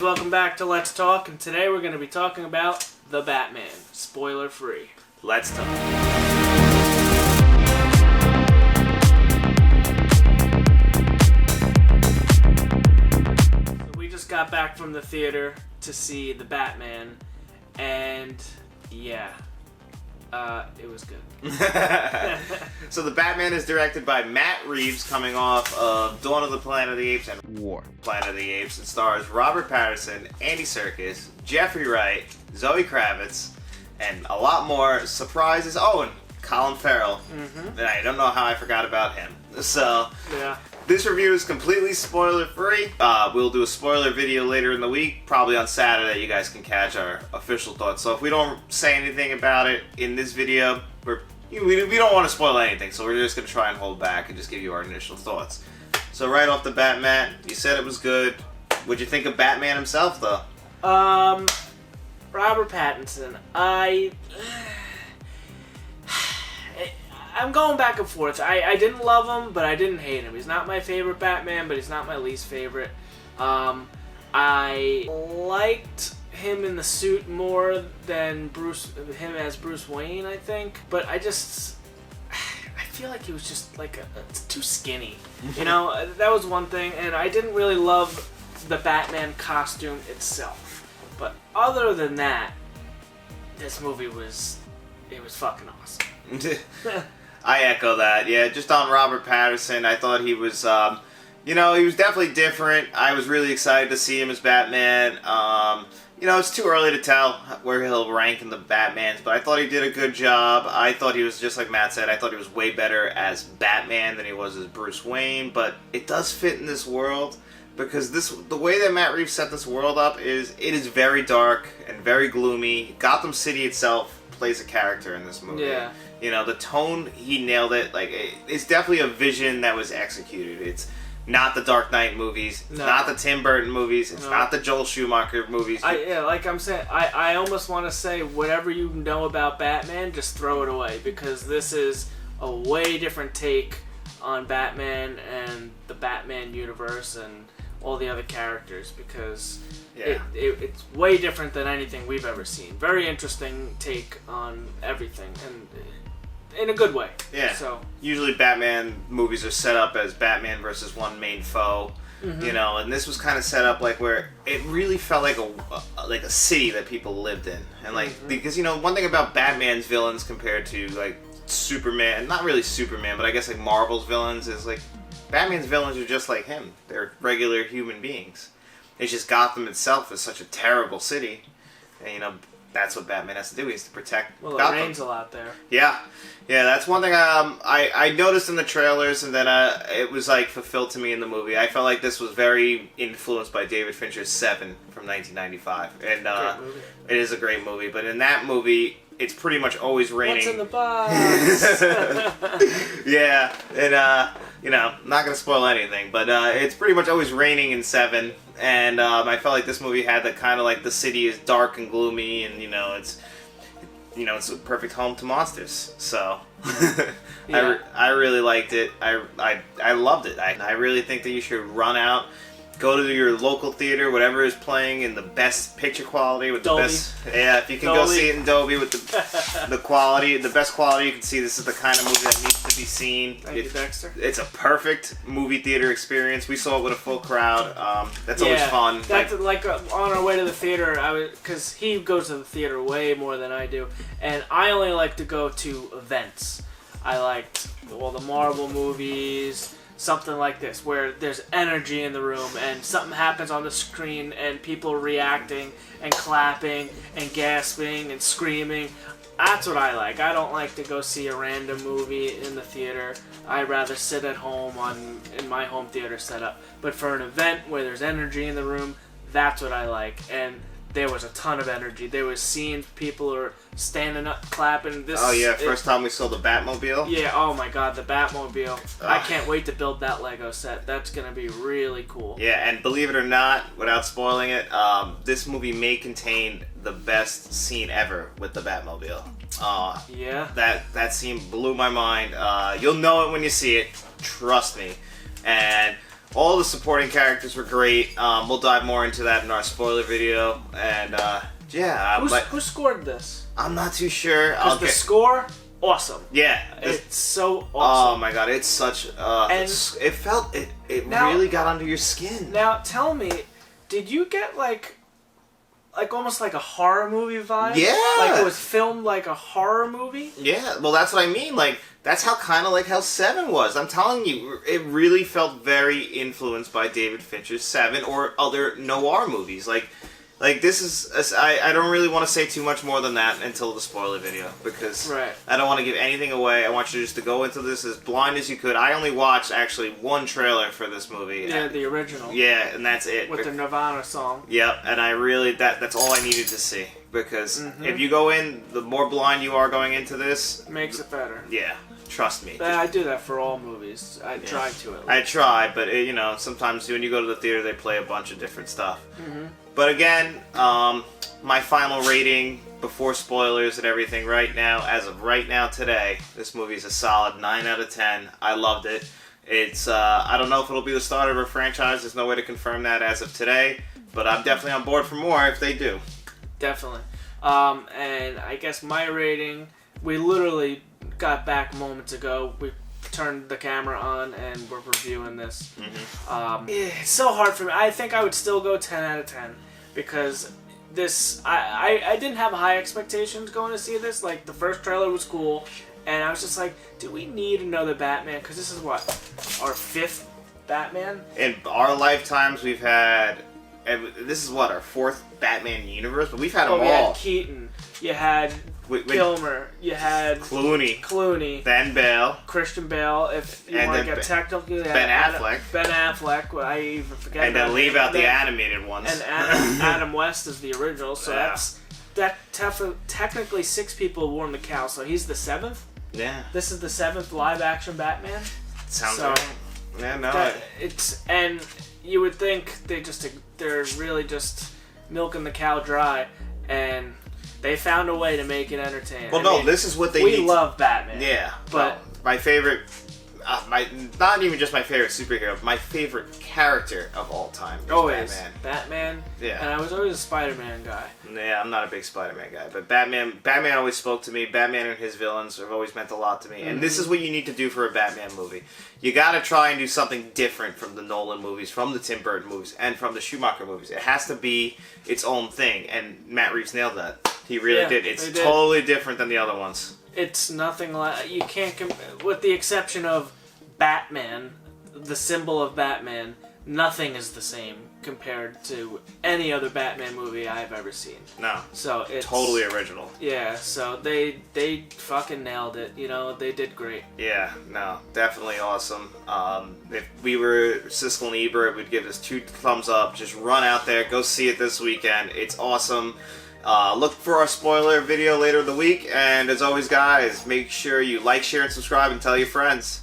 Welcome back to Let's Talk, and today we're going to be talking about The Batman, spoiler free. Let's talk. So we just got back from the theater to see The Batman, and yeah, it was good. So The Batman is directed by Matt Reeves, coming off of Dawn of the Planet of the Apes and War Planet of the Apes. It stars Robert Pattinson, Andy Serkis, Jeffrey Wright, Zoe Kravitz, and a lot more surprises. Oh, and Colin Farrell. And I don't know how I forgot about him. So, Yeah. this review is completely spoiler-free. We'll do a spoiler video later in the week, probably on Saturday. You guys can catch our official thoughts. So if we don't say anything about it in this video, we don't want to spoil anything, so we're just going to try and hold back and just give you our initial thoughts. So right off the bat, Matt, you said it was good. What'd you think of Batman himself, though? Robert Pattinson, I'm going back and forth. I didn't love him, but I didn't hate him. He's not my favorite Batman, but he's not my least favorite. I liked him in the suit more than him as Bruce Wayne, I think. But I feel like he was just like too skinny. You know, that was one thing. And I didn't really love the Batman costume itself. But other than that, this movie was fucking awesome. I echo that. Yeah, just on Robert Pattinson, I thought he was, he was definitely different. I was really excited to see him as Batman. It's too early to tell where he'll rank in the Batmans, but I thought he did a good job. I thought he was, just like Matt said, I thought he was way better as Batman than he was as Bruce Wayne, but it does fit in this world, because the way that Matt Reeves set this world up is, it is very dark and very gloomy. Gotham City itself plays a character in this movie. Yeah. The tone, he nailed it. Like, it's definitely a vision that was executed. It's not the Dark Knight movies. It's not the Tim Burton movies. It's not the Joel Schumacher movies. Like I'm saying, I almost want to say whatever you know about Batman, just throw it away, because this is a way different take on Batman and the Batman universe and all the other characters, because it's way different than anything we've ever seen. Very interesting take on everything, and in a good way. Yeah. So usually Batman movies are set up as Batman versus one main foe, and this was kind of set up like where it really felt like a city that people lived in, and because one thing about Batman's villains compared to like Superman, not really Superman, but I guess like Marvel's villains, is like Batman's villains are just like him. They're regular human beings. It's just Gotham itself is such a terrible city, and that's what Batman has to do. He has to protect Gotham. Well, it rains a lot there. Yeah, that's one thing I noticed in the trailers, and then it was like fulfilled to me in the movie. I felt like this was very influenced by David Fincher's Seven from 1995, and it is a great movie. But in that movie, it's pretty much always raining. What's in the box? Yeah, and I'm not gonna spoil anything, but it's pretty much always raining in Seven. And I felt like this movie had the kind of like the city is dark and gloomy, and it's a perfect home to monsters. So I really liked it. I loved it. I really think that you should run out, go to your local theater, whatever is playing in the best picture quality with Dolby. the best. Yeah, if you can go see it in Dolby with the quality, the best quality you can see. This is the kind of movie that needs to be seen. Thank you, Dexter. It's a perfect movie theater experience. We saw it with a full crowd. That's always fun. That's like on our way to the theater. Because he goes to the theater way more than I do, and I only like to go to events. I liked all the Marvel movies. Something like this, where there's energy in the room and something happens on the screen and people reacting and clapping and gasping and screaming. That's what I like. I don't like to go see a random movie in the theater. I'd rather sit at home in my home theater setup. But for an event where there's energy in the room, that's what I like. And there was a ton of energy. There was scenes, people are standing up, clapping. First time we saw the Batmobile. Yeah, oh my god, the Batmobile. I can't wait to build that Lego set. That's going to be really cool. Yeah, and believe it or not, without spoiling it, this movie may contain the best scene ever with the Batmobile. Yeah? That scene blew my mind. You'll know it when you see it. Trust me. And All the supporting characters were great. We'll dive more into that in our spoiler video. And yeah, who scored this? I'm not too sure. Because the score, awesome. Yeah, it's so awesome. Oh my god, it's such. It felt it now, really got under your skin. Now tell me, did you get like almost like a horror movie vibe? Yeah, like it was filmed like a horror movie. Yeah, well that's what I mean. Like that's how kind of like how Seven was. I'm telling you, it really felt very influenced by David Fincher's Seven or other noir movies. Like this is, I don't really want to say too much more than that until the spoiler video because I don't want to give anything away. I want you just to go into this as blind as you could. I only watched actually one trailer for this movie. Yeah, the original. Yeah, and that's it. With the Nirvana song. Yep, and I really, that's all I needed to see because if you go in, the more blind you are going into this. Makes it better. Yeah. Trust me. I do that for all movies. I try to at least. I try, but you know, sometimes when you go to the theater, they play a bunch of different stuff. But again, my final rating before spoilers and everything right now, as of right now today, this movie is a solid 9 out of 10. I loved it. It's I don't know if it'll be the start of a franchise. There's no way to confirm that as of today, but I'm definitely on board for more if they do. Definitely. And I guess my rating, we literally got back moments ago. We turned the camera on and we're reviewing this. It's so hard for me. I think I would still go 10 out of 10 because this, I didn't have high expectations going to see this. Like the first trailer was cool and I was just like, do we need another Batman? Because this is what, our 5th Batman? In our lifetimes we've had, and this is what, our 4th Batman universe, but we've had them all. You had Keaton, you had Kilmer, you had Clooney, then Bale, Christian Bale. If you want to get technical, Ben Affleck. Ben Affleck. I even forget. And then leave out the animated ones. And Adam West is the original. So that's technically 6 people won the cow. So he's the 7th. Yeah. This is the 7th live action Batman. Sounds right. Yeah, no. And you would think they're really just milking the cow dry, and they found a way to make it entertaining. Well, this is what they need. We love Batman. Yeah, but my favorite, not even just my favorite superhero, my favorite character of all time is Batman. Yeah. And I was always a Spider-Man guy. Yeah, I'm not a big Spider-Man guy, but Batman always spoke to me. Batman and his villains have always meant a lot to me, and this is what you need to do for a Batman movie. You gotta try and do something different from the Nolan movies, from the Tim Burton movies, and from the Schumacher movies. It has to be its own thing, and Matt Reeves nailed that. He really did. It's totally different than the other ones. It's nothing like, you can't, with the exception of Batman, the symbol of Batman, nothing is the same compared to any other Batman movie I've ever seen. No. So it's totally original. Yeah, so they fucking nailed it. You know, they did great. Yeah, no, definitely awesome. If we were Siskel and Ebert, we'd give this 2 thumbs up. Just run out there, go see it this weekend. It's awesome. Look for our spoiler video later in the week, and as always guys, make sure you like, share, and subscribe and tell your friends.